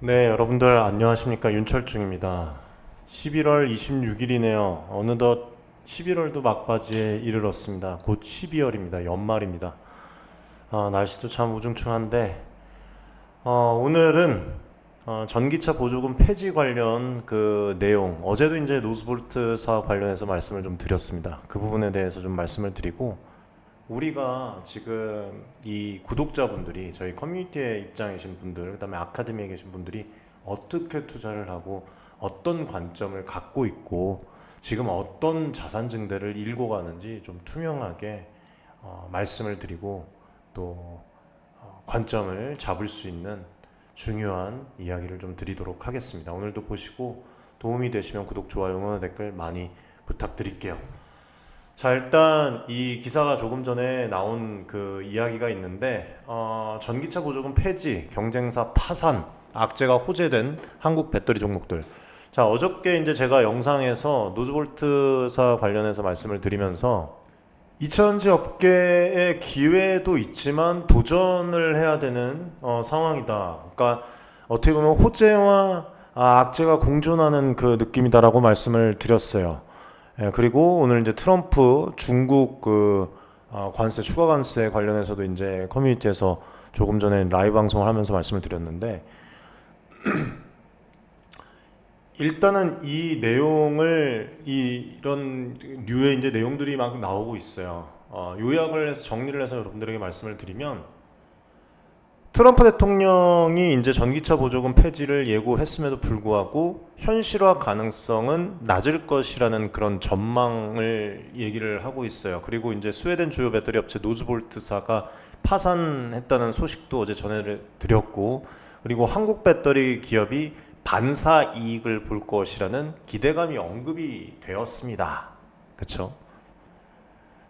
네, 여러분들 안녕하십니까? 윤철중입니다. 11월 26일이네요. 어느덧 11월도 막바지에 이르렀습니다. 곧 12월입니다. 연말입니다. 날씨도 참 우중충한데 오늘은 전기차 보조금 폐지 관련 그 내용, 어제도 이제 노스볼트사 관련해서 말씀을 좀 드렸습니다. 그 부분에 대해서 좀 말씀을 드리고, 우리가 지금 이 구독자분들이, 저희 커뮤니티에 입장이신 분들, 그다음에 아카데미에 계신 분들이 어떻게 투자를 하고 어떤 관점을 갖고 있고 지금 어떤 자산 증대를 일궈가는지 좀 투명하게 말씀을 드리고, 또 관점을 잡을 수 있는 중요한 이야기를 좀 드리도록 하겠습니다. 오늘도 보시고 도움이 되시면 구독, 좋아요, 응원, 댓글 많이 부탁드릴게요. 자, 일단 이 기사가 조금 전에 나온 그 이야기가 있는데, 전기차 보조금 폐지, 경쟁사 파산, 악재가 호재된 한국 배터리 종목들. 자, 어저께 이제 제가 영상에서 노즈볼트사 관련해서 말씀을 드리면서 2차전지 업계의 기회도 있지만 도전을 해야 되는 상황이다. 그러니까 어떻게 보면 호재와 악재가 공존하는 그 느낌이다라고 말씀을 드렸어요. 예, 그리고 오늘 이제 트럼프 중국 관세, 추가 관세 관련해서도 이제 커뮤니티에서 조금 전에 라이브 방송을 하면서 말씀을 드렸는데, 일단은 이 내용을, 이런 류의 이제 내용들이 막 나오고 있어요. 요약을 해서 정리를 해서 여러분들에게 말씀을 드리면, 트럼프 대통령이 이제 전기차 보조금 폐지를 예고했음에도 불구하고 현실화 가능성은 낮을 것이라는 그런 전망을 얘기를 하고 있어요. 그리고 이제 스웨덴 주요 배터리 업체 노즈볼트사가 파산했다는 소식도 어제 전해드렸고, 그리고 한국 배터리 기업이 반사 이익을 볼 것이라는 기대감이 언급이 되었습니다. 그렇죠?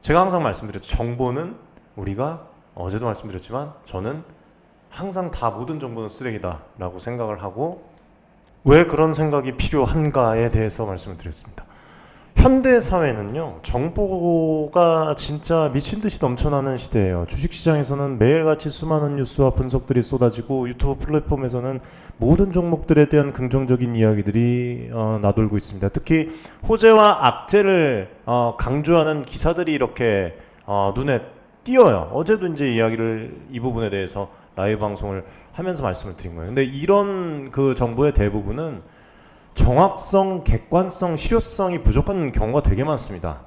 제가 항상 말씀드렸죠. 정보는, 우리가 어제도 말씀드렸지만 저는 항상 다 모든 정보는 쓰레기다라고 생각을 하고, 왜 그런 생각이 필요한가에 대해서 말씀을 드렸습니다. 현대 사회는요, 정보가 진짜 미친 듯이 넘쳐나는 시대예요. 주식시장에서는 매일같이 수많은 뉴스와 분석들이 쏟아지고, 유튜브 플랫폼에서는 모든 종목들에 대한 긍정적인 이야기들이 나돌고 있습니다. 특히 호재와 악재를 강조하는 기사들이 이렇게 눈에 띄어요. 어제도 이제 이야기를, 이 부분에 대해서 라이브 방송을 하면서 말씀을 드린 거예요. 근데 이런 그 정보의 대부분은 정확성, 객관성, 실효성이 부족한 경우가 되게 많습니다.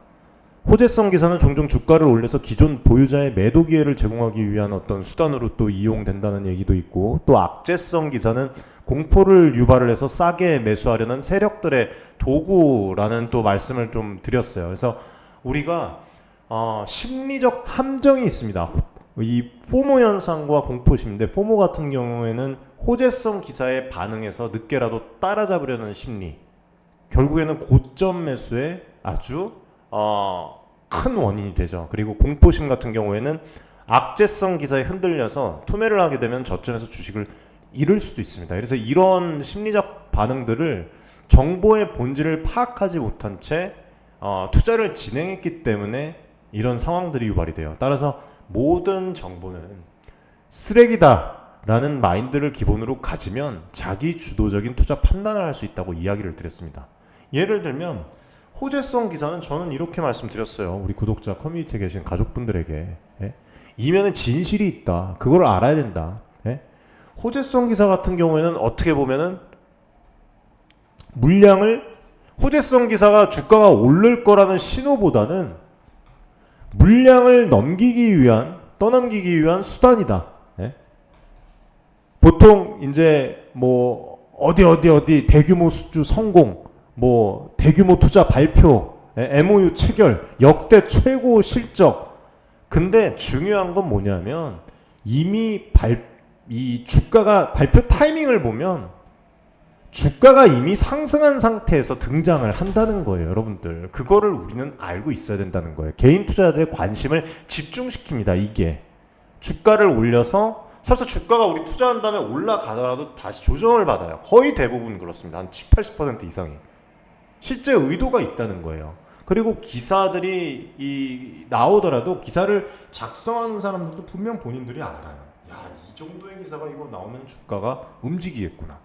호재성 기사는 종종 주가를 올려서 기존 보유자의 매도 기회를 제공하기 위한 어떤 수단으로 또 이용된다는 얘기도 있고, 또 악재성 기사는 공포를 유발을 해서 싸게 매수하려는 세력들의 도구라는 또 말씀을 좀 드렸어요. 그래서 우리가 심리적 함정이 있습니다. 이 포모 현상과 공포심인데, 포모 같은 경우에는 호재성 기사에 반응해서 늦게라도 따라잡으려는 심리, 결국에는 고점 매수의 아주 큰 원인이 되죠. 그리고 공포심 같은 경우에는 악재성 기사에 흔들려서 투매를 하게 되면 저점에서 주식을 잃을 수도 있습니다. 그래서 이런 심리적 반응들을, 정보의 본질을 파악하지 못한 채 투자를 진행했기 때문에 이런 상황들이 유발이 돼요. 따라서 모든 정보는 쓰레기다 라는 마인드를 기본으로 가지면 자기 주도적인 투자 판단을 할 수 있다고 이야기를 드렸습니다. 예를 들면 호재성 기사는 저는 이렇게 말씀드렸어요. 우리 구독자 커뮤니티에 계신 가족분들에게, 이면에 진실이 있다, 그걸 알아야 된다. 호재성 기사 같은 경우에는 어떻게 보면은 호재성 기사가 주가가 오를 거라는 신호보다는 물량을 떠넘기기 위한 수단이다. 보통 이제 뭐 어디 대규모 수주 성공, 뭐 대규모 투자 발표, MOU 체결, 역대 최고 실적. 근데 중요한 건 뭐냐면, 이미 이 주가가 발표 타이밍을 보면 주가가 이미 상승한 상태에서 등장을 한다는 거예요. 여러분들, 그거를 우리는 알고 있어야 된다는 거예요. 개인 투자자들의 관심을 집중시킵니다. 이게 주가를 올려서, 사실 주가가 우리 투자한 다음에 올라가더라도 다시 조정을 받아요. 거의 대부분 그렇습니다. 한 70-80% 이상이 실제 의도가 있다는 거예요. 그리고 기사들이 나오더라도 기사를 작성하는 사람들도 분명 본인들이 알아요. 야, 이 정도의 기사가 이거 나오면 주가가 움직이겠구나.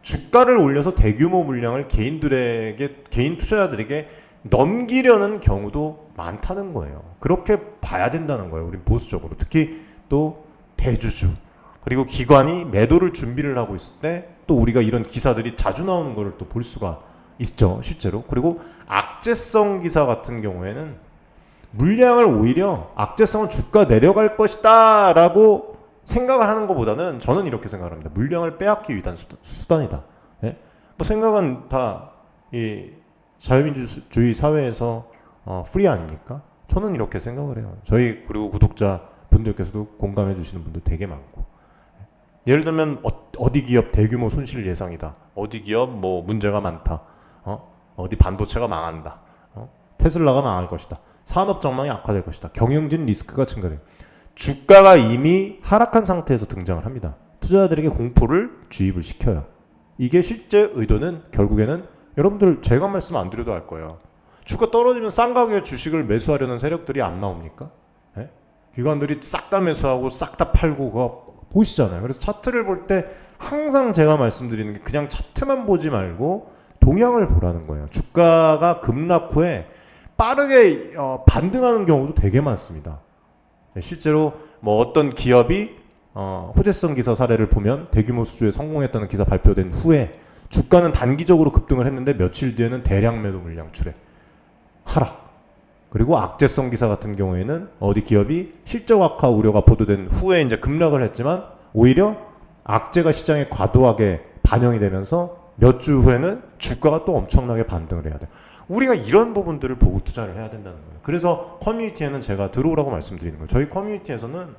주가를 올려서 대규모 물량을 개인 투자자들에게 넘기려는 경우도 많다는 거예요. 그렇게 봐야 된다는 거예요. 우린 보수적으로. 특히 또 대주주 그리고 기관이 매도를 준비를 하고 있을 때 또 우리가 이런 기사들이 자주 나오는 걸 또 볼 수가 있죠, 실제로. 그리고 악재성 기사 같은 경우에는 물량을 오히려 악재성은 주가 내려갈 것이다 라고 생각을 하는 것보다는 저는 이렇게 생각을 합니다. 물량을 빼앗기 위한 수단이다. 예? 뭐 생각은 다 이 자유민주주의 사회에서 프리 아닙니까? 저는 이렇게 생각을 해요. 저희 그리고 구독자 분들께서도 공감해 주시는 분들 되게 많고. 예를 들면 어디 기업 대규모 손실 예상이다. 어디 기업 뭐 문제가 많다. 어디 반도체가 망한다. 테슬라가 망할 것이다. 산업 전망이 악화될 것이다. 경영진 리스크가 증가돼요. 주가가 이미 하락한 상태에서 등장을 합니다. 투자자들에게 공포를 주입을 시켜요. 이게 실제 의도는 결국에는 여러분들 제가 말씀 안 드려도 알 거예요. 주가 떨어지면 싼 가격에 주식을 매수하려는 세력들이 안 나옵니까? 네? 기관들이 싹 다 매수하고 싹 다 팔고 그거 보시잖아요. 그래서 차트를 볼 때 항상 제가 말씀드리는 게 그냥 차트만 보지 말고 동향을 보라는 거예요. 주가가 급락 후에 빠르게 반등하는 경우도 되게 많습니다. 실제로 뭐 어떤 기업이 호재성 기사 사례를 보면 대규모 수주에 성공했다는 기사 발표된 후에 주가는 단기적으로 급등을 했는데 며칠 뒤에는 대량 매도 물량 출해 하락. 그리고 악재성 기사 같은 경우에는 어디 기업이 실적 악화 우려가 보도된 후에 이제 급락을 했지만 오히려 악재가 시장에 과도하게 반영이 되면서 몇 주 후에는 주가가 또 엄청나게 반등을 해야 돼요. 우리가 이런 부분들을 보고 투자를 해야 된다는 거예요. 그래서 커뮤니티에는 제가 들어오라고 말씀드리는 거예요. 저희 커뮤니티에서는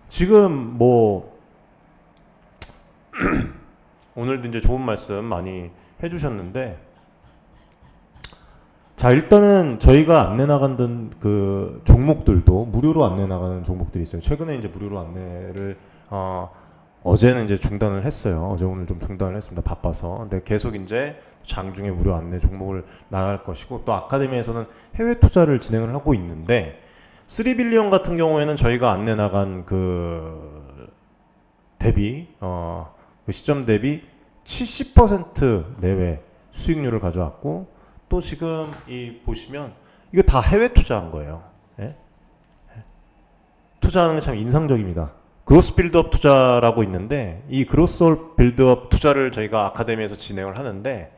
지금 뭐 오늘도 이제 좋은 말씀 많이 해주셨는데, 자 일단은 저희가 안내 나간던 그 종목들도 무료로 안내 나가는 종목들이 있어요. 최근에 이제 무료로 안내를 어제는 이제 중단을 했어요. 어제 오늘 좀 중단을 했습니다. 바빠서. 근데 계속 이제 장중에 무료 안내 종목을 나갈 것이고, 또 아카데미에서는 해외 투자를 진행을 하고 있는데 3빌리언 같은 경우에는 저희가 안내 나간 그 대비 그 시점 대비 70% 내외 수익률을 가져왔고, 또 지금 이 보시면 이거 다 해외 투자한 거예요. 예? 투자하는 게 참 인상적입니다. 그로스 빌드업 투자라고 있는데 이 그로스 빌드업 투자를 저희가 아카데미에서 진행을 하는데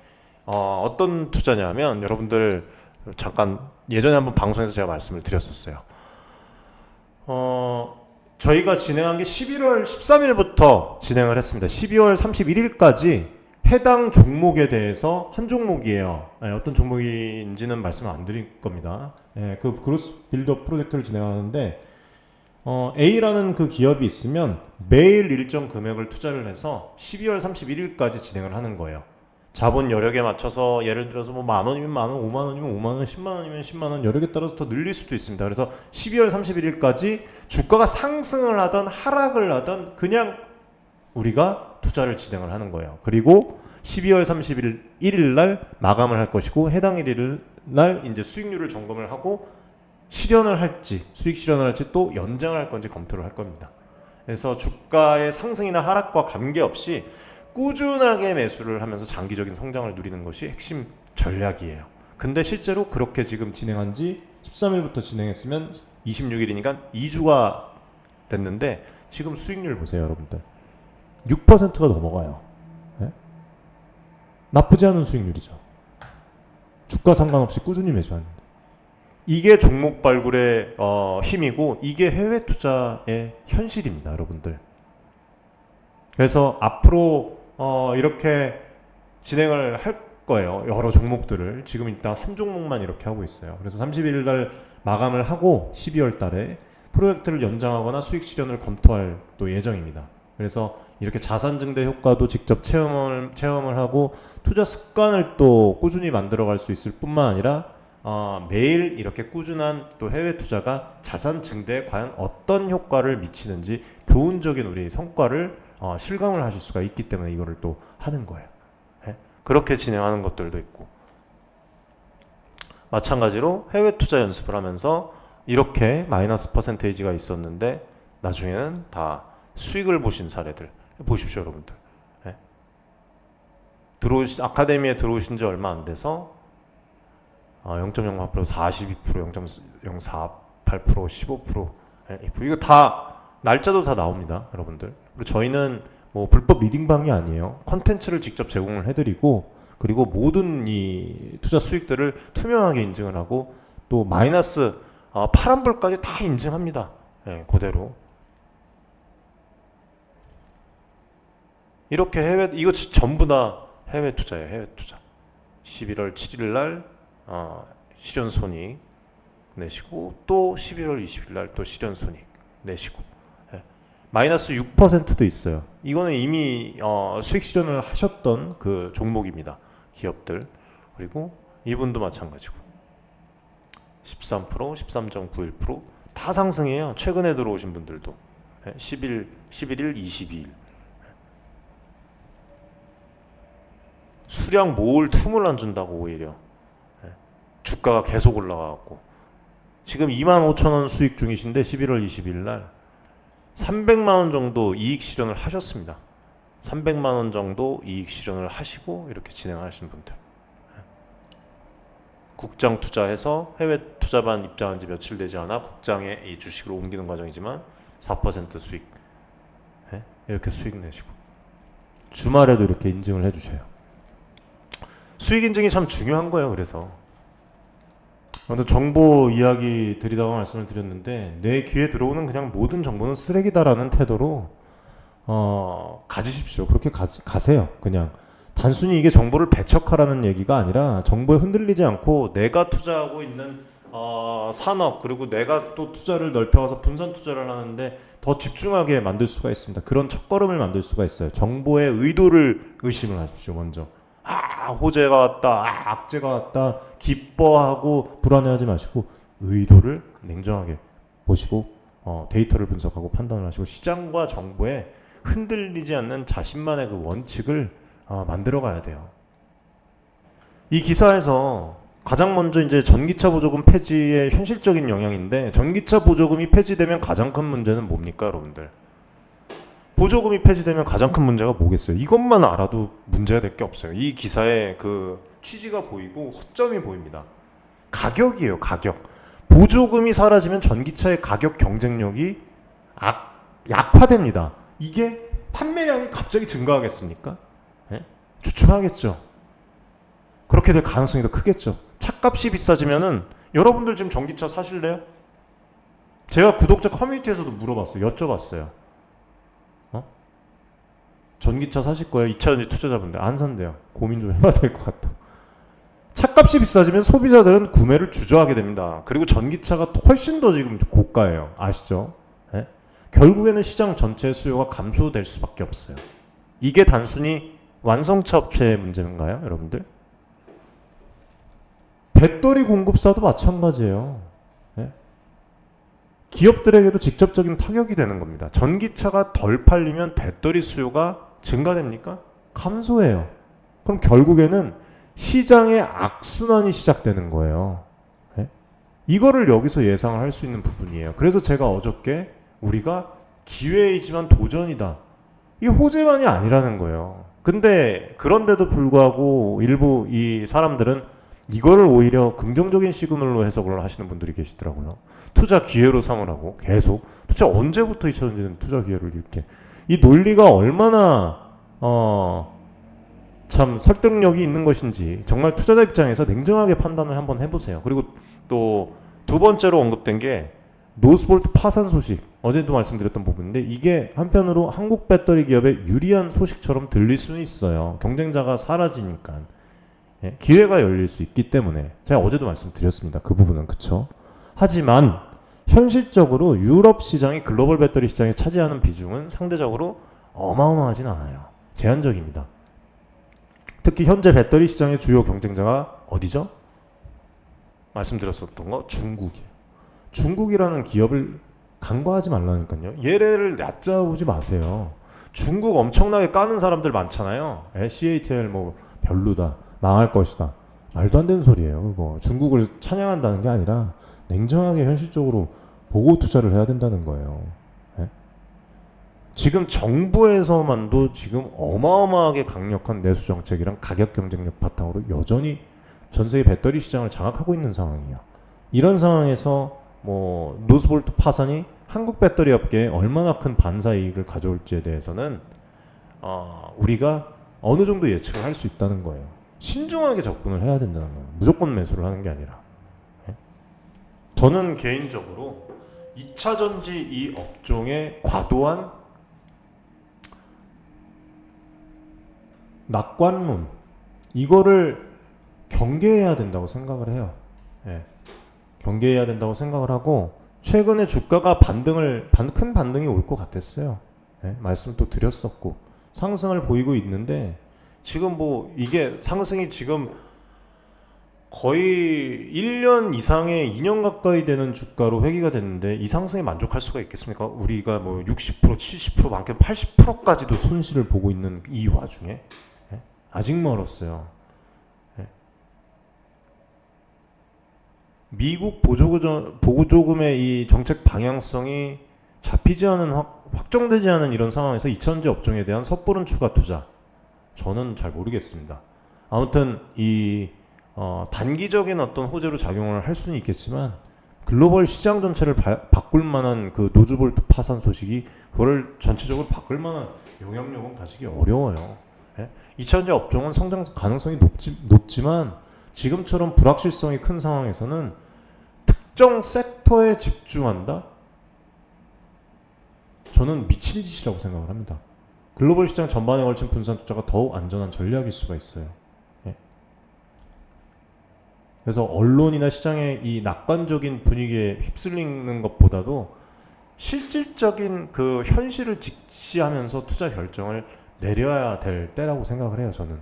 어떤 투자냐면, 여러분들 잠깐 예전에 한번 방송에서 제가 말씀을 드렸었어요. 저희가 진행한 게 11월 13일부터 진행을 했습니다. 12월 31일까지 해당 종목에 대해서 한 종목이에요. 어떤 종목인지는 말씀 안 드릴 겁니다. 그 그로스 빌드업 프로젝트를 진행하는데 A라는 그 기업이 있으면 매일 일정 금액을 투자를 해서 12월 31일까지 진행을 하는 거예요. 자본 여력에 맞춰서 예를 들어서 뭐 만 원이면 만 원, 5만 원이면 5만 원, 10만 원이면 10만 원, 여력에 따라서 더 늘릴 수도 있습니다. 그래서 12월 31일까지 주가가 상승을 하던 하락을 하던 그냥 우리가 투자를 진행을 하는 거예요. 그리고 12월 31일 날 마감을 할 것이고, 해당 일 날 이제 수익률을 점검을 하고 실현을 할지, 수익 실현을 할지 또 연장을 할 건지 검토를 할 겁니다. 그래서 주가의 상승이나 하락과 관계없이 꾸준하게 매수를 하면서 장기적인 성장을 누리는 것이 핵심 전략이에요. 근데 실제로 그렇게 지금 진행한 지 13일부터 진행했으면 26일이니까 2주가 됐는데 지금 수익률 보세요, 여러분들. 6%가 넘어가요. 네? 나쁘지 않은 수익률이죠. 주가 상관없이 꾸준히 매수하는데. 이게 종목 발굴의 힘이고, 이게 해외 투자의 현실입니다, 여러분들. 그래서 앞으로 이렇게 진행을 할 거예요. 여러 종목들을. 지금 일단 한 종목만 이렇게 하고 있어요. 그래서 30일 날 마감을 하고 12월 달에 프로젝트를 연장하거나 수익 실현을 검토할 또 예정입니다. 그래서 이렇게 자산 증대 효과도 직접 체험을 하고 투자 습관을 또 꾸준히 만들어갈 수 있을 뿐만 아니라 매일 이렇게 꾸준한 또 해외 투자가 자산 증대에 과연 어떤 효과를 미치는지 교훈적인 우리 성과를 실감을 하실 수가 있기 때문에 이거를 또 하는 거예요. 네? 그렇게 진행하는 것들도 있고, 마찬가지로 해외 투자 연습을 하면서 이렇게 마이너스 퍼센테이지가 있었는데 나중에는 다 수익을 보신 사례들 보십시오, 여러분들. 네? 아카데미에 들어오신 지 얼마 안 돼서 0.08%, 42%, 0.048%, 15%, 이거 다 날짜도 다 나옵니다, 여러분들. 그리고 저희는 뭐 불법 리딩방이 아니에요. 컨텐츠를 직접 제공을 해드리고, 그리고 모든 이 투자 수익들을 투명하게 인증을 하고, 또 마이너스 파란불까지 다 인증합니다. 그대로. 이렇게 이거 전부 다 해외 투자예요, 해외 투자. 11월 7일 날 실현 손익 내시고, 또 11월 20일 날 또 실현 손익 내시고, 마이너스 6%도 있어요. 이거는 이미 수익 실현을 하셨던 그 종목입니다, 기업들. 그리고 이분도 마찬가지고 13%, 13.91%다 상승해요. 최근에 들어오신 분들도 11일, 22일. 수량 모을 틈을 안 준다고 오히려. 주가가 계속 올라가고 지금 25,000원 수익 중이신데 11월 20일 날 300만 원 정도 이익 실현을 하셨습니다. 300만 원 정도 이익 실현을 하시고 이렇게 진행하시는 분들. 국장 투자해서 해외 투자반 입장한 지 며칠 되지 않아 국장에 이 주식을 옮기는 과정이지만 4% 수익. 이렇게 수익 내시고 주말에도 이렇게 인증을 해주셔요. 수익 인증이 참 중요한 거예요. 그래서 정보 이야기 드리다가 말씀을 드렸는데, 내 귀에 들어오는 그냥 모든 정보는 쓰레기다라는 태도로 가지십시오. 그렇게 가세요. 그냥 단순히 이게 정보를 배척하라는 얘기가 아니라, 정보에 흔들리지 않고 내가 투자하고 있는 산업, 그리고 내가 또 투자를 넓혀가서 분산 투자를 하는데 더 집중하게 만들 수가 있습니다. 그런 첫걸음을 만들 수가 있어요. 정보의 의도를 의심을 하십시오. 먼저 호재가 왔다, 악재가 왔다 기뻐하고 불안해하지 마시고, 의도를 냉정하게 보시고 데이터를 분석하고 판단을 하시고, 시장과 정보에 흔들리지 않는 자신만의 그 원칙을 만들어 가야 돼요. 이 기사에서 가장 먼저 이제 전기차 보조금 폐지의 현실적인 영향인데, 전기차 보조금이 폐지되면 가장 큰 문제는 뭡니까, 여러분들? 보조금이 폐지되면 가장 큰 문제가 뭐겠어요? 이것만 알아도 문제가 될 게 없어요. 이 기사의 그 취지가 보이고 허점이 보입니다. 가격이에요, 가격. 보조금이 사라지면 전기차의 가격 경쟁력이 약화됩니다. 이게 판매량이 갑자기 증가하겠습니까? 주춤하겠죠. 그렇게 될 가능성이 더 크겠죠. 차값이 비싸지면은, 여러분들 지금 전기차 사실래요? 제가 구독자 커뮤니티에서도 물어봤어요. 여쭤봤어요. 전기차 사실 거예요? 2차전지 투자자분들. 안 산대요. 고민 좀 해봐야 될 것 같다. 차값이 비싸지면 소비자들은 구매를 주저하게 됩니다. 그리고 전기차가 훨씬 더 지금 고가예요. 아시죠? 결국에는 시장 전체의 수요가 감소될 수밖에 없어요. 이게 단순히 완성차 업체의 문제인가요, 여러분들? 배터리 공급사도 마찬가지예요. 기업들에게도 직접적인 타격이 되는 겁니다. 전기차가 덜 팔리면 배터리 수요가 증가됩니까? 감소해요. 그럼 결국에는 시장의 악순환이 시작되는 거예요. 이거를 여기서 예상을 할 수 있는 부분이에요. 그래서 제가 어저께 우리가 기회이지만 도전이다, 이게 호재만이 아니라는 거예요. 근데 그런데도 불구하고 일부 이 사람들은 이거를 오히려 긍정적인 시그널로 해석을 하시는 분들이 계시더라고요. 투자 기회로 삼으라고 계속. 도대체 언제부터 2000년대는 투자 기회를 이렇게. 이 논리가 얼마나 참 설득력이 있는 것인지 정말 투자자 입장에서 냉정하게 판단을 한번 해보세요. 그리고 또 두 번째로 언급된 게 노스볼트 파산 소식, 어제도 말씀드렸던 부분인데, 이게 한편으로 한국 배터리 기업의 유리한 소식처럼 들릴 수는 있어요. 경쟁자가 사라지니까 기회가 열릴 수 있기 때문에. 제가 어제도 말씀드렸습니다. 그 부분은. 그쵸? 하지만 현실적으로 유럽 시장이 글로벌 배터리 시장에 차지하는 비중은 상대적으로 어마어마하진 않아요. 제한적입니다. 특히 현재 배터리 시장의 주요 경쟁자가 어디죠? 말씀드렸었던 거 중국이에요. 중국이라는 기업을 간과하지 말라니까요. 얘를 얕잡아보지 마세요. 중국 엄청나게 까는 사람들 많잖아요. CATL 뭐 별로다, 망할 것이다, 말도 안 되는 소리예요. 그거 중국을 찬양한다는 게 아니라 냉정하게 현실적으로 보고 투자를 해야 된다는 거예요. 지금 정부에서만도 지금 어마어마하게 강력한 내수 정책이랑 가격 경쟁력 바탕으로 여전히 전 세계 배터리 시장을 장악하고 있는 상황이에요. 이런 상황에서 뭐 노스볼트 파산이 한국 배터리 업계에 얼마나 큰 반사 이익을 가져올지에 대해서는 우리가 어느 정도 예측을 할 수 있다는 거예요. 신중하게 접근을 해야 된다는 거예요. 무조건 매수를 하는 게 아니라. 저는 개인적으로 2차 전지 이 업종의 과도한 낙관론 이거를 경계해야 된다고 생각을 해요. 경계해야 된다고 생각을 하고 최근에 주가가 큰 반등이 올 것 같았어요. 말씀 또 드렸었고 상승을 보이고 있는데 지금 뭐 이게 상승이 지금 거의 1년 이상의 2년 가까이 되는 주가로 회귀가 됐는데 이 상승에 만족할 수가 있겠습니까? 우리가 뭐 60%, 70%, 많게는 80%까지도 손실을 보고 있는 이 와중에 아직 멀었어요. 미국 보조금의 이 정책 방향성이 잡히지 않은 확정되지 않은 이런 상황에서 2차전지 업종에 대한 섣부른 추가 투자 저는 잘 모르겠습니다. 아무튼 이 단기적인 어떤 호재로 작용을 할 수는 있겠지만 글로벌 시장 전체를 바꿀 만한 그 노즈볼트 파산 소식이 그걸 전체적으로 바꿀 만한 영향력은 가지기 어려워요. 2차전지 업종은 성장 가능성이 높지만 지금처럼 불확실성이 큰 상황에서는 특정 섹터에 집중한다? 저는 미친 짓이라고 생각을 합니다. 글로벌 시장 전반에 걸친 분산 투자가 더욱 안전한 전략일 수가 있어요. 그래서 언론이나 시장의 이 낙관적인 분위기에 휩쓸리는 것보다도 실질적인 그 현실을 직시하면서 투자 결정을 내려야 될 때라고 생각을 해요. 저는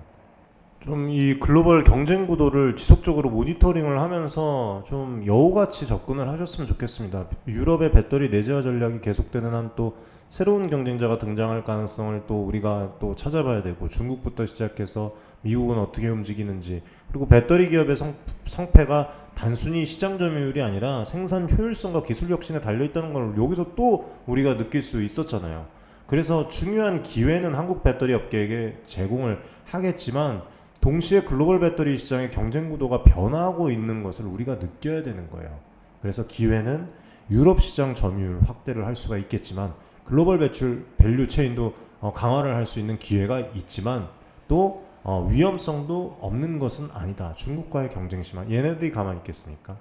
좀 이 글로벌 경쟁 구도를 지속적으로 모니터링을 하면서 좀 여우같이 접근을 하셨으면 좋겠습니다. 유럽의 배터리 내재화 전략이 계속되는 한 또 새로운 경쟁자가 등장할 가능성을 또 우리가 또 찾아봐야 되고 중국부터 시작해서 미국은 어떻게 움직이는지 그리고 배터리 기업의 성패가 단순히 시장 점유율이 아니라 생산 효율성과 기술 혁신에 달려있다는 걸 여기서 또 우리가 느낄 수 있었잖아요. 그래서 중요한 기회는 한국 배터리 업계에게 제공을 하겠지만 동시에 글로벌 배터리 시장의 경쟁 구도가 변화하고 있는 것을 우리가 느껴야 되는 거예요. 그래서 기회는 유럽 시장 점유율 확대를 할 수가 있겠지만 글로벌 배출 밸류 체인도 강화를 할 수 있는 기회가 있지만 또 위험성도 없는 것은 아니다. 중국과의 경쟁 심한 얘네들이 가만히 있겠습니까?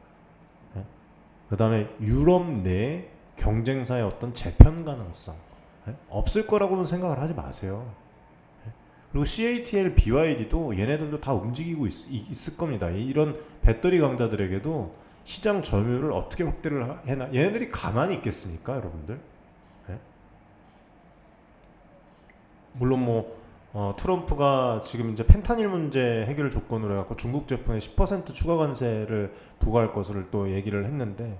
그 다음에 유럽 내 경쟁사의 어떤 재편 가능성 없을 거라고는 생각을 하지 마세요. 그리고 CATL, BYD도 얘네들도 다 움직이고 있을 겁니다. 이런 배터리 강자들에게도 시장 점유율을 어떻게 확대를 해나 얘네들이 가만히 있겠습니까, 여러분들? 물론 뭐 트럼프가 지금 이제 펜타닐 문제 해결 조건으로 해갖고 중국 제품에 10% 추가 관세를 부과할 것을 또 얘기를 했는데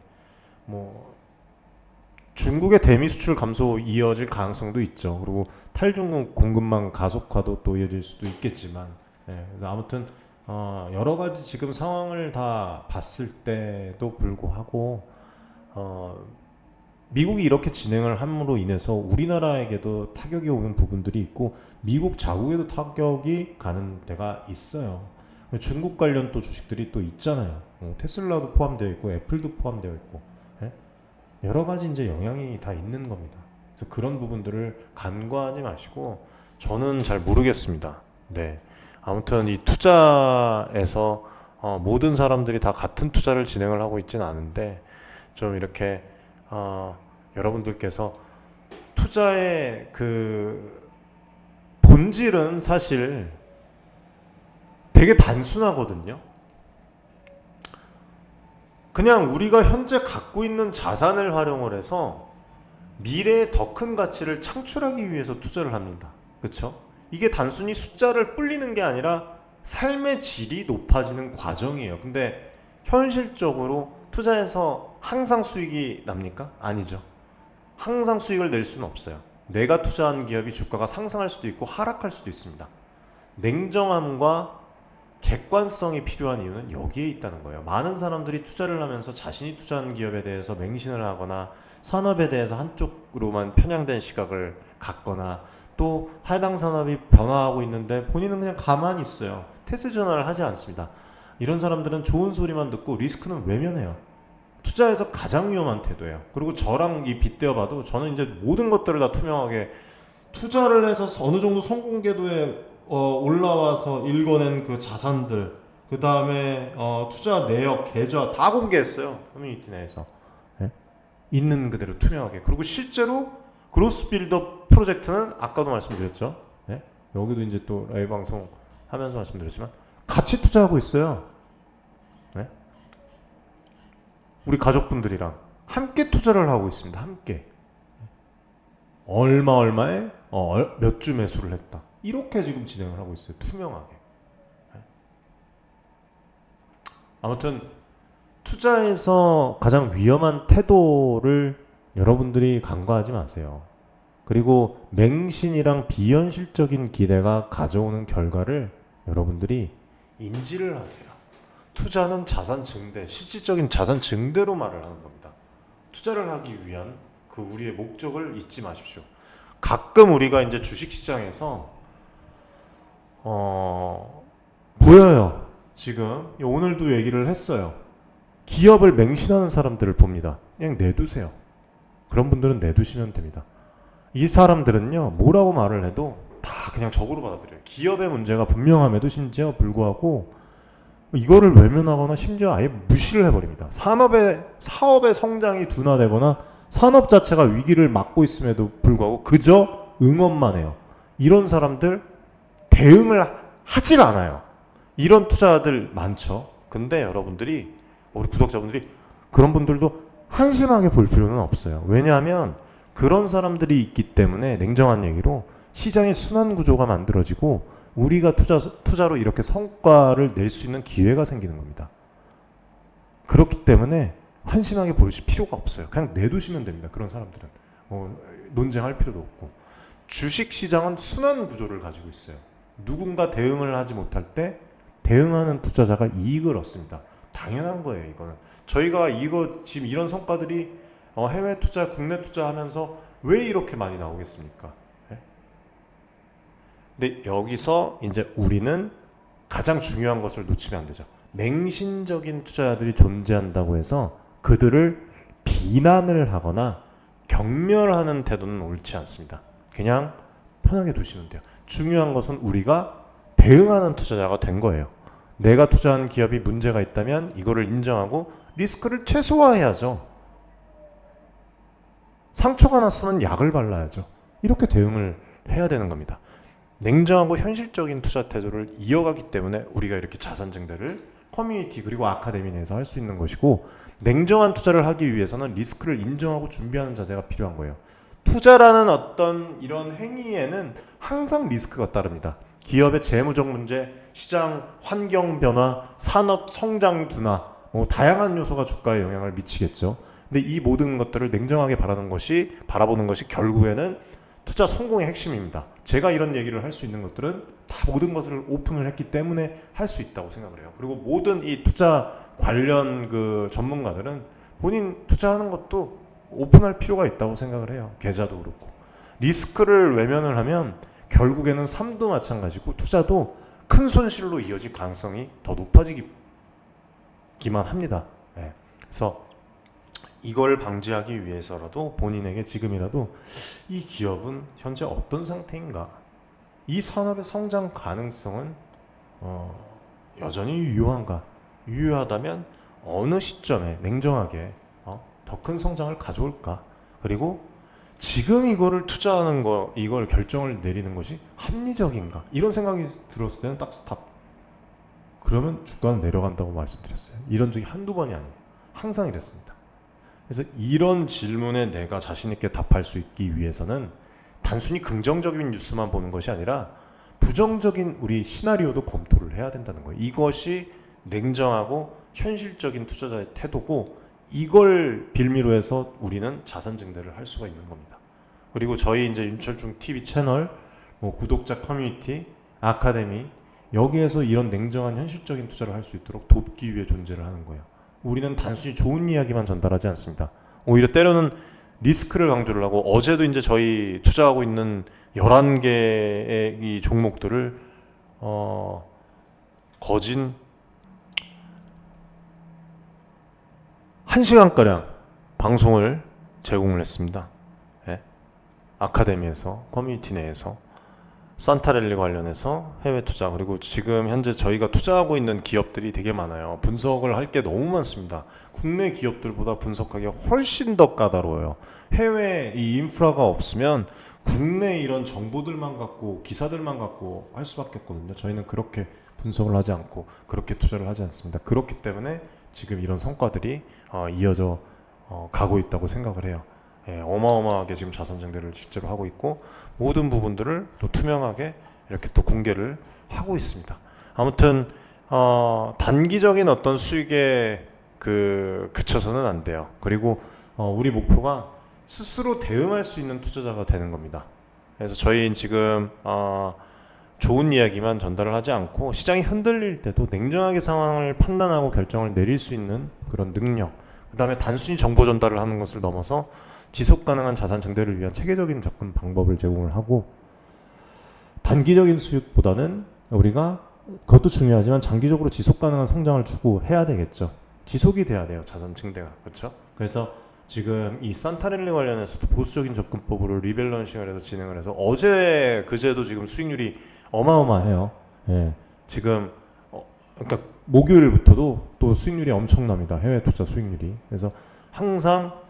뭐 중국의 대미 수출 감소 이어질 가능성도 있죠. 그리고 탈중국 공급망 가속화도 또 이어질 수도 있겠지만 그래서 아무튼 여러 가지 지금 상황을 다 봤을 때도 불구하고 미국이 이렇게 진행을 함으로 인해서 우리나라에게도 타격이 오는 부분들이 있고 미국 자국에도 타격이 가는 데가 있어요. 중국 관련 또 주식들이 또 있잖아요. 테슬라도 포함되어 있고 애플도 포함되어 있고 여러 가지 이제 영향이 다 있는 겁니다. 그래서 그런 부분들을 간과하지 마시고 저는 잘 모르겠습니다. 네. 아무튼 이 투자에서 모든 사람들이 다 같은 투자를 진행을 하고 있지는 않은데 좀 이렇게 여러분들께서 투자의 그 본질은 사실 되게 단순하거든요. 그냥 우리가 현재 갖고 있는 자산을 활용을 해서 미래에 더 큰 가치를 창출하기 위해서 투자를 합니다. 그렇죠? 이게 단순히 숫자를 불리는 게 아니라 삶의 질이 높아지는 과정이에요. 근데 현실적으로 투자해서 항상 수익이 납니까? 아니죠. 항상 수익을 낼 수는 없어요. 내가 투자한 기업이 주가가 상승할 수도 있고 하락할 수도 있습니다. 냉정함과 객관성이 필요한 이유는 여기에 있다는 거예요. 많은 사람들이 투자를 하면서 자신이 투자한 기업에 대해서 맹신을 하거나 산업에 대해서 한쪽으로만 편향된 시각을 갖거나 또 해당 산업이 변화하고 있는데 본인은 그냥 가만히 있어요. 태세 전환을 하지 않습니다. 이런 사람들은 좋은 소리만 듣고 리스크는 외면해요. 투자에서 가장 위험한 태도예요. 그리고 저랑 이 빗대어 봐도 저는 이제 모든 것들을 다 투명하게 투자를 해서 어느 정도 성공 궤도에 올라와서 읽어낸 그 자산들, 그 다음에 투자 내역, 계좌 다 공개했어요. 커뮤니티 내에서. 네? 있는 그대로 투명하게. 그리고 실제로 그로스 빌더 프로젝트는 아까도 말씀드렸죠. 네? 여기도 이제 또 라이브 방송 하면서 말씀드렸지만 같이 투자하고 있어요. 네? 우리 가족분들이랑 함께 투자를 하고 있습니다. 함께. 얼마에 몇 주 매수를 했다. 이렇게 지금 진행을 하고 있어요. 투명하게. 아무튼 투자에서 가장 위험한 태도를 여러분들이 간과하지 마세요. 그리고 맹신이랑 비현실적인 기대가 가져오는 결과를 여러분들이 인지를 하세요. 투자는 자산 증대, 실질적인 자산 증대로 말을 하는 겁니다. 투자를 하기 위한 그 우리의 목적을 잊지 마십시오. 가끔 우리가 이제 주식시장에서 보여요. 지금 오늘도 얘기를 했어요. 기업을 맹신하는 사람들을 봅니다. 그냥 내두세요. 그런 분들은 내두시면 됩니다. 이 사람들은요, 뭐라고 말을 해도 다 그냥 적으로 받아들여요. 기업의 문제가 분명함에도 심지어 불구하고 이거를 외면하거나 심지어 아예 무시를 해버립니다. 사업의 성장이 둔화되거나 산업 자체가 위기를 맞고 있음에도 불구하고 그저 응원만 해요. 이런 사람들 대응을 하질 않아요. 이런 투자들 많죠. 근데 여러분들이, 우리 구독자분들이 그런 분들도 한심하게 볼 필요는 없어요. 왜냐하면 그런 사람들이 있기 때문에 냉정한 얘기로 시장의 순환 구조가 만들어지고 우리가 투자로 이렇게 성과를 낼 수 있는 기회가 생기는 겁니다. 그렇기 때문에 한심하게 보실 필요가 없어요. 그냥 내두시면 됩니다. 그런 사람들은 논쟁할 필요도 없고. 주식시장은 순환 구조를 가지고 있어요. 누군가 대응을 하지 못할 때 대응하는 투자자가 이익을 얻습니다. 당연한 거예요. 이거는 저희가 지금 이런 성과들이 해외 투자, 국내 투자하면서 왜 이렇게 많이 나오겠습니까? 근데 여기서 이제 우리는 가장 중요한 것을 놓치면 안 되죠. 맹신적인 투자자들이 존재한다고 해서 그들을 비난을 하거나 경멸하는 태도는 옳지 않습니다. 그냥 편하게 두시면 돼요. 중요한 것은 우리가 대응하는 투자자가 된 거예요. 내가 투자한 기업이 문제가 있다면 이거를 인정하고 리스크를 최소화해야죠. 상처가 났으면 약을 발라야죠. 이렇게 대응을 해야 되는 겁니다. 냉정하고 현실적인 투자 태도를 이어가기 때문에 우리가 이렇게 자산 증대를 커뮤니티 그리고 아카데미 내에서 할 수 있는 것이고, 냉정한 투자를 하기 위해서는 리스크를 인정하고 준비하는 자세가 필요한 거예요. 투자라는 어떤 이런 행위에는 항상 리스크가 따릅니다. 기업의 재무적 문제, 시장 환경 변화, 산업 성장 둔화, 다양한 요소가 주가에 영향을 미치겠죠. 근데 이 모든 것들을 냉정하게 바라보는 것이 결국에는 투자 성공의 핵심입니다. 제가 이런 얘기를 할 수 있는 것들은 다 모든 것을 오픈을 했기 때문에 할 수 있다고 생각을 해요. 그리고 모든 이 투자 관련 그 전문가들은 본인 투자하는 것도 오픈할 필요가 있다고 생각을 해요. 계좌도 그렇고. 리스크를 외면을 하면 결국에는 삶도 마찬가지고 투자도 큰 손실로 이어질 가능성이 더 높아지기만 합니다. 네. 그래서 이걸 방지하기 위해서라도 본인에게 지금이라도 이 기업은 현재 어떤 상태인가, 이 산업의 성장 가능성은 여전히 유효한가, 유효하다면 어느 시점에 냉정하게 더 큰 성장을 가져올까, 그리고 지금 이거를 투자하는 거, 이걸 결정을 내리는 것이 합리적인가, 이런 생각이 들었을 때는 딱 스탑. 그러면 주가는 내려간다고 말씀드렸어요. 이런 적이 한두 번이 아니에요. 항상 이랬습니다. 그래서 이런 질문에 내가 자신 있게 답할 수 있기 위해서는 단순히 긍정적인 뉴스만 보는 것이 아니라 부정적인 우리 시나리오도 검토를 해야 된다는 거예요. 이것이 냉정하고 현실적인 투자자의 태도고, 이걸 빌미로 해서 우리는 자산 증대를 할 수가 있는 겁니다. 그리고 저희 이제 윤철중 TV 채널, 구독자 커뮤니티, 아카데미, 여기에서 이런 냉정한 현실적인 투자를 할 수 있도록 돕기 위해 존재를 하는 거예요. 우리는 단순히 좋은 이야기만 전달하지 않습니다. 오히려 때로는 리스크를 강조를 하고, 어제도 이제 저희 투자하고 있는 11개의 이 종목들을 거진 1시간가량 방송을 제공을 했습니다. 예? 아카데미에서, 커뮤니티 내에서 산타랠리 관련해서 해외 투자, 그리고 지금 현재 저희가 투자하고 있는 기업들이 되게 많아요. 분석을 할 게 너무 많습니다. 국내 기업들보다 분석하기가 훨씬 더 까다로워요. 해외 이 인프라가 없으면 국내 이런 정보들만 갖고, 기사들만 갖고 할 수밖에 없거든요. 저희는 그렇게 분석을 하지 않고 그렇게 투자를 하지 않습니다. 그렇기 때문에 지금 이런 성과들이 이어져 가고 있다고 생각을 해요. 예, 어마어마하게 지금 자산 증대를 실제로 하고 있고, 모든 부분들을 또 투명하게 이렇게 또 공개를 하고 있습니다. 아무튼 단기적인 어떤 수익에 그쳐서는 안 돼요. 그리고 우리 목표가 스스로 대응할 수 있는 투자자가 되는 겁니다. 그래서 저희 지금 좋은 이야기만 전달을 하지 않고, 시장이 흔들릴 때도 냉정하게 상황을 판단하고 결정을 내릴 수 있는 그런 능력, 그 다음에 단순히 정보 전달을 하는 것을 넘어서 지속 가능한 자산 증대를 위한 체계적인 접근 방법을 제공을 하고, 단기적인 수익보다는 우리가, 그것도 중요하지만 장기적으로 지속 가능한 성장을 추구해야 되겠죠. 지속이 돼야 돼요, 자산 증대가. 그렇죠? 그래서 지금 이 산타랠리 관련해서도 보수적인 접근법으로 리밸런싱을 해서 진행을 해서, 어제 그제도 지금 수익률이 어마어마해요. 예. 지금 그러니까 목요일부터도 또 수익률이 엄청납니다. 해외 투자 수익률이. 그래서 항상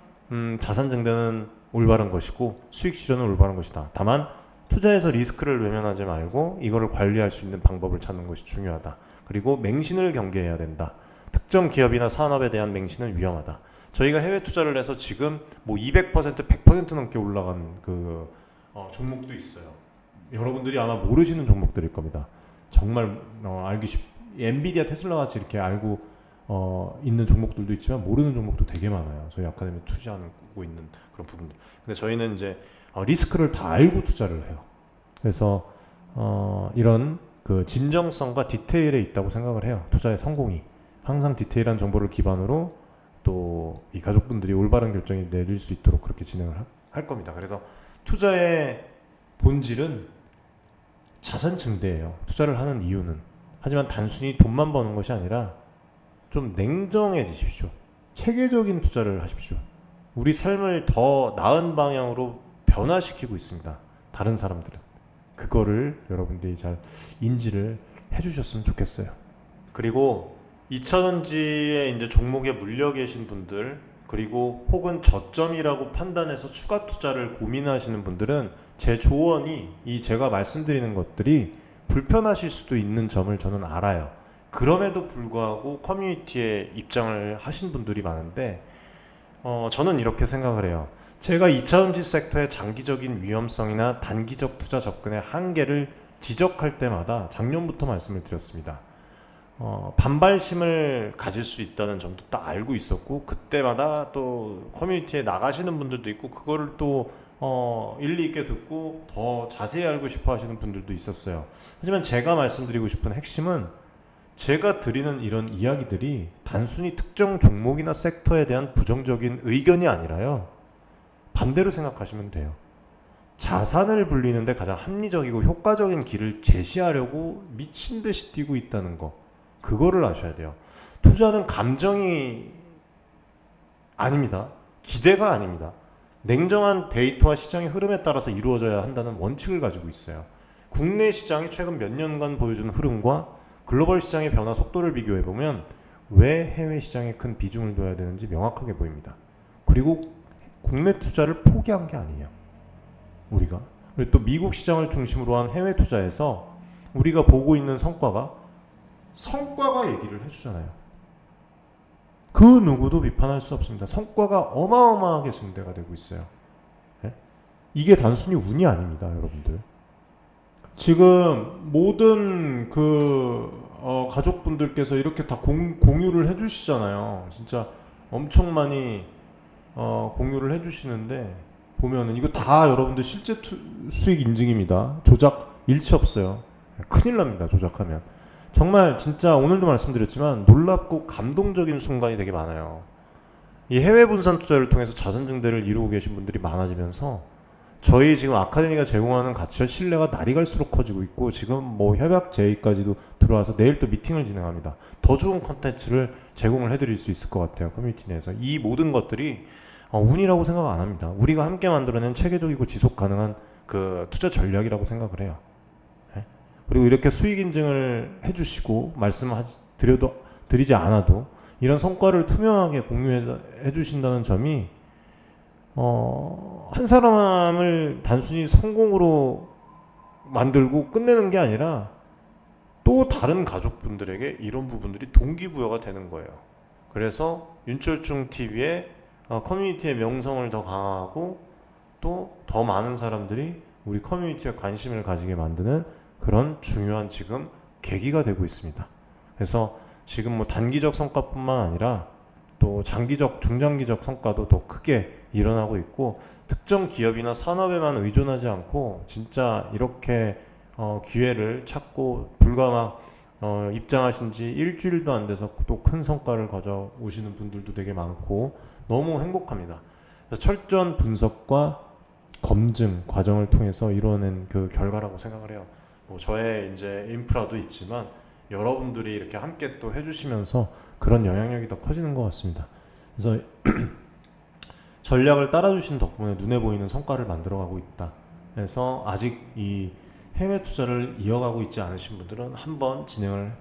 자산 증대는 올바른 것이고 수익 실현은 올바른 것이다. 다만 투자에서 리스크를 외면하지 말고 이거를 관리할 수 있는 방법을 찾는 것이 중요하다. 그리고 맹신을 경계해야 된다. 특정 기업이나 산업에 대한 맹신은 위험하다. 저희가 해외 투자를 해서 지금 뭐 200%, 100% 넘게 올라간 종목도 있어요. 여러분들이 아마 모르시는 종목들일 겁니다. 정말 알기 엔비디아, 테슬라 같이 이렇게 알고 있는 종목들도 있지만 모르는 종목도 되게 많아요. 저희 아카데미 투자하고 있는 그런 부분들. 근데 저희는 이제 리스크를 다 알고 투자를 해요. 그래서 이런 그 진정성과 디테일에 있다고 생각을 해요. 투자의 성공이 항상 디테일한 정보를 기반으로 또 이 가족분들이 올바른 결정이 내릴 수 있도록 그렇게 진행을 할 겁니다. 그래서 투자의 본질은 자산 증대예요. 투자를 하는 이유는. 하지만 단순히 돈만 버는 것이 아니라 좀 냉정해지십시오. 체계적인 투자를 하십시오. 우리 삶을 더 나은 방향으로 변화시키고 있습니다. 다른 사람들은. 그거를 여러분들이 잘 인지를 해주셨으면 좋겠어요. 그리고 2차전지에 이제 종목에 물려 계신 분들, 그리고 혹은 저점이라고 판단해서 추가 투자를 고민하시는 분들은 제 조언이, 이 제가 말씀드리는 것들이 불편하실 수도 있는 점을 저는 알아요. 그럼에도 불구하고 커뮤니티에 입장을 하신 분들이 많은데 저는 이렇게 생각을 해요. 제가 2차전지 섹터의 장기적인 위험성이나 단기적 투자 접근의 한계를 지적할 때마다 작년부터 말씀을 드렸습니다. 반발심을 가질 수 있다는 점도 딱 알고 있었고, 그때마다 또 커뮤니티에 나가시는 분들도 있고, 그거를 또 일리 있게 듣고 더 자세히 알고 싶어 하시는 분들도 있었어요. 하지만 제가 말씀드리고 싶은 핵심은, 제가 드리는 이런 이야기들이 단순히 특정 종목이나 섹터에 대한 부정적인 의견이 아니라요, 반대로 생각하시면 돼요. 자산을 불리는데 가장 합리적이고 효과적인 길을 제시하려고 미친 듯이 뛰고 있다는 거, 그거를 아셔야 돼요. 투자는 감정이 아닙니다. 기대가 아닙니다. 냉정한 데이터와 시장의 흐름에 따라서 이루어져야 한다는 원칙을 가지고 있어요. 국내 시장이 최근 몇 년간 보여준 흐름과 글로벌 시장의 변화 속도를 비교해보면 왜 해외 시장에 큰 비중을 둬야 되는지 명확하게 보입니다. 그리고 국내 투자를 포기한 게 아니에요. 우리가. 그리고 또 미국 시장을 중심으로 한 해외 투자에서 우리가 보고 있는 성과가 얘기를 해주잖아요. 그 누구도 비판할 수 없습니다. 성과가 어마어마하게 증대가 되고 있어요. 네? 이게 단순히 운이 아닙니다, 여러분들. 지금 모든 가족분들께서 이렇게 다 공유를 해주시잖아요. 진짜 엄청 많이 공유를 해주시는데, 보면은 이거 다 여러분들 실제 수익 인증입니다. 조작 일치 없어요. 큰일 납니다. 조작하면. 정말 진짜 오늘도 말씀드렸지만 놀랍고 감동적인 순간이 되게 많아요. 이 해외 분산 투자를 통해서 자산 증대를 이루고 계신 분들이 많아지면서 저희 지금 아카데미가 제공하는 가치와 신뢰가 날이 갈수록 커지고 있고, 지금 뭐 협약 제의까지도 들어와서 내일 또 미팅을 진행합니다. 더 좋은 컨텐츠를 제공을 해드릴 수 있을 것 같아요. 커뮤니티 내에서 이 모든 것들이 운이라고 생각 안 합니다. 우리가 함께 만들어낸 체계적이고 지속 가능한 그 투자 전략이라고 생각을 해요. 예? 그리고 이렇게 수익 인증을 해주시고 드리지 않아도 이런 성과를 투명하게 공유해 주신다는 점이 한 사람을 단순히 성공으로 만들고 끝내는 게 아니라 또 다른 가족분들에게 이런 부분들이 동기부여가 되는 거예요. 그래서 윤철중 TV의 커뮤니티의 명성을 더 강화하고 또 더 많은 사람들이 우리 커뮤니티에 관심을 가지게 만드는 그런 중요한 지금 계기가 되고 있습니다. 그래서 지금 뭐 단기적 성과뿐만 아니라 또 장기적, 중장기적 성과도 더 크게 일어나고 있고, 특정 기업이나 산업에만 의존하지 않고 진짜 이렇게 기회를 찾고 불과 막 입장하신 지 일주일도 안 돼서 또 큰 성과를 가져 오시는 분들도 되게 많고 너무 행복합니다. 그래서 철저한 분석과 검증 과정을 통해서 이루어낸 그 결과라고 생각을 해요. 뭐 저의 이제 인프라도 있지만 여러분들이 이렇게 함께 또 해주시면서 그런 영향력이 더 커지는 것 같습니다. 그래서 전략을 따라주신 덕분에 눈에 보이는 성과를 만들어가고 있다. 그래서 아직 이 해외 투자를 이어가고 있지 않으신 분들은 한번 진행을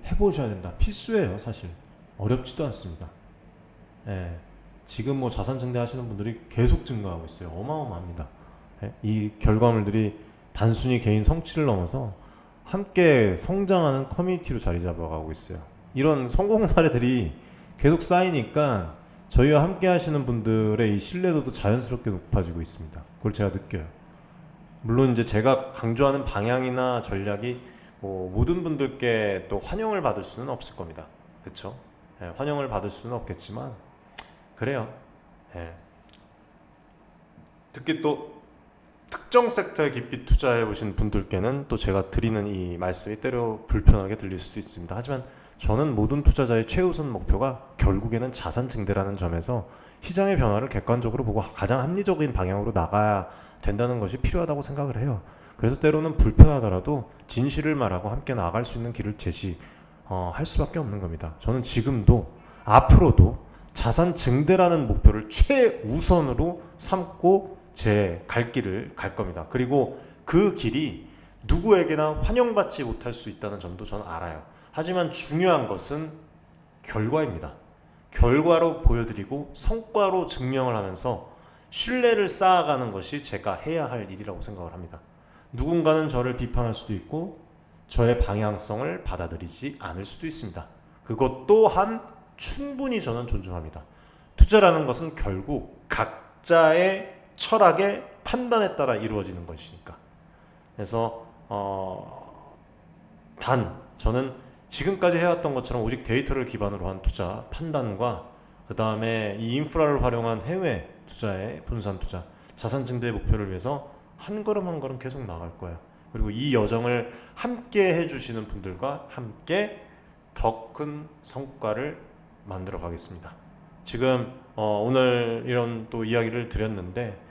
해보셔야 된다. 필수예요, 사실. 어렵지도 않습니다. 예. 지금 뭐 자산 증대하시는 분들이 계속 증가하고 있어요. 어마어마합니다. 예. 이 결과물들이 단순히 개인 성취를 넘어서 함께 성장하는 커뮤니티로 자리 잡아가고 있어요. 이런 성공 사례들이 계속 쌓이니까 저희와 함께 하시는 분들의 이 신뢰도도 자연스럽게 높아지고 있습니다. 그걸 제가 느껴요. 물론 이제 제가 강조하는 방향이나 전략이 뭐 모든 분들께 또 환영을 받을 수는 없을 겁니다. 그렇죠? 예, 환영을 받을 수는 없겠지만 그래요. 예. 특히 또 특정 섹터에 깊이 투자해 보신 분들께는 또 제가 드리는 이 말씀이 때로 불편하게 들릴 수도 있습니다. 하지만 저는 모든 투자자의 최우선 목표가 결국에는 자산 증대라는 점에서 시장의 변화를 객관적으로 보고 가장 합리적인 방향으로 나가야 된다는 것이 필요하다고 생각을 해요. 그래서 때로는 불편하더라도 진실을 말하고 함께 나아갈 수 있는 길을 할 수밖에 없는 겁니다. 저는 지금도 앞으로도 자산 증대라는 목표를 최우선으로 삼고 제 갈 길을 갈 겁니다. 그리고 그 길이 누구에게나 환영받지 못할 수 있다는 점도 저는 알아요. 하지만 중요한 것은 결과입니다. 결과로 보여드리고 성과로 증명을 하면서 신뢰를 쌓아가는 것이 제가 해야 할 일이라고 생각을 합니다. 누군가는 저를 비판할 수도 있고 저의 방향성을 받아들이지 않을 수도 있습니다. 그것 또한 충분히 저는 존중합니다. 투자라는 것은 결국 각자의 철학의 판단에 따라 이루어지는 것이니까. 그래서 저는 지금까지 해왔던 것처럼 오직 데이터를 기반으로 한 투자 판단과 그 다음에 이 인프라를 활용한 해외 투자의 분산 투자, 자산 증대 목표를 위해서 한 걸음 한 걸음 계속 나갈 거예요. 그리고 이 여정을 함께 해주시는 분들과 함께 더 큰 성과를 만들어 가겠습니다. 지금 오늘 이런 또 이야기를 드렸는데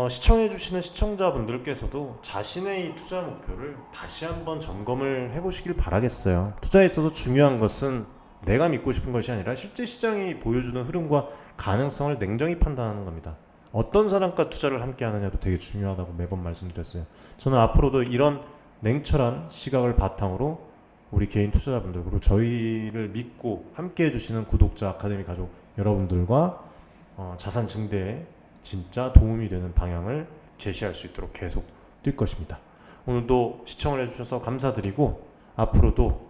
시청해주시는 시청자분들께서도 자신의 이 투자 목표를 다시 한번 점검을 해보시길 바라겠어요. 투자에 있어서 중요한 것은 내가 믿고 싶은 것이 아니라 실제 시장이 보여주는 흐름과 가능성을 냉정히 판단하는 겁니다. 어떤 사람과 투자를 함께 하느냐도 되게 중요하다고 매번 말씀드렸어요. 저는 앞으로도 이런 냉철한 시각을 바탕으로 우리 개인 투자자분들, 그리고 저희를 믿고 함께 해주시는 구독자 아카데미 가족 여러분들과 자산 증대에 진짜 도움이 되는 방향을 제시할 수 있도록 계속 뛸 것입니다. 오늘도 시청을 해주셔서 감사드리고 앞으로도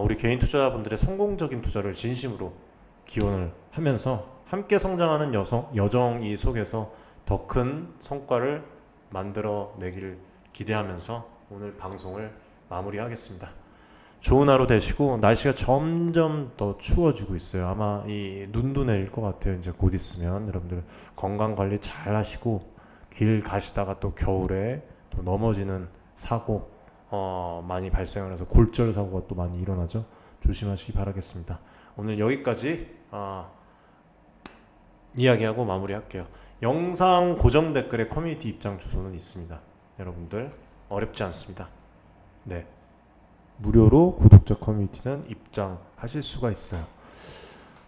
우리 개인 투자자분들의 성공적인 투자를 진심으로 기원을 하면서 함께 성장하는 여정 속에서 더 큰 성과를 만들어내기를 기대하면서 오늘 방송을 마무리하겠습니다. 좋은 하루 되시고, 날씨가 점점 더 추워지고 있어요. 아마 이 눈도 내릴 것 같아요. 이제 곧 있으면 여러분들 건강 관리 잘 하시고 길 가시다가 또 겨울에 또 넘어지는 사고 많이 발생을 해서 골절 사고가 또 많이 일어나죠. 조심하시기 바라겠습니다. 오늘 여기까지 이야기하고 마무리할게요. 영상 고정 댓글에 커뮤니티 입장 주소는 있습니다. 여러분들 어렵지 않습니다. 네, 무료로 구독자 커뮤니티는 입장하실 수가 있어요.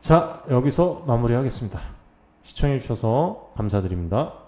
자, 여기서 마무리하겠습니다. 시청해 주셔서 감사드립니다.